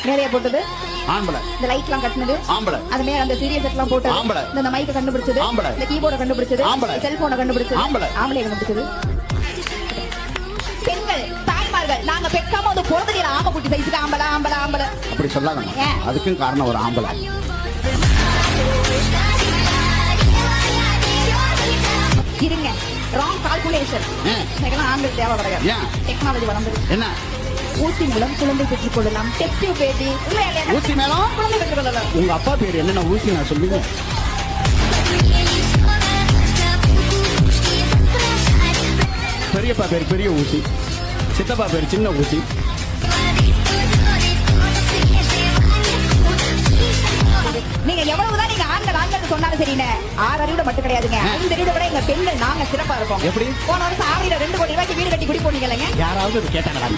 மேலைய போட்டது ஆம்பளை. இந்த லைட் எல்லாம் கட்டினது ஆம்பளை. அது மேல அந்த சீரியஸ் செட் எல்லாம் போட்டது ஆம்பளை. இந்த மைக்க கண்டுபிடிச்சது ஆம்பளை. இந்த கீபோர்ட கண்டுபிடிச்சது ஆம்பளை. செல்போனை கண்டுபிடிச்சது ஆம்பளை. ஆம்பளை கண்டுபிடிச்சது. பெண்கள் தாய்மார்கள் நாங்க பெக்காம வந்து பிறந்தது ஆம குட்டி சைஸுக்கு ஆம்பளை ஆம்பளை ஆம்பளை அப்படி சொல்லாதங்க. ஏன்? அதுக்கும் காரணம் ஒரு ஆம்பளை. இருங்க ராங் கால்குலேஷன். இதெல்லாம் ஆண்கள் தேவை கிடையாது. ஏன்? டெக்னாலஜி வளர்ந்தது. என்ன? ஊசி மூலம் குழந்தை பெற்றுக் கொள்ளலாம். டெஸ்ட் பேபி ஊசி மேலும் குழந்தை பெற்றுக் கொள்ளலாம். உங்க அப்பா பேர் என்னென்ன ஊசி நான் சொல்லுங்க. பெரியப்பா பேர் பெரிய ஊசி, சித்தப்பா பேர் சின்ன ஊசி. நீங்க எவ்வளவுதான் நீங்க ஆண்கள் ஆண்கள் சொன்னாலும் சரிண்ணே 6 அறிவுட மட்டும் கிடையாதுங்க. 5 அறிவுட விட எங்க பெண்கள் நாங்க சிறப்பா இருக்கோம். எப்படி? போன வருஷம் ஆவடியில 2 கோடி ரூபாய்க்கு வீடு கட்டி குடி போனீங்க இல்லைங்க? யாராவது கேட்டாங்களா?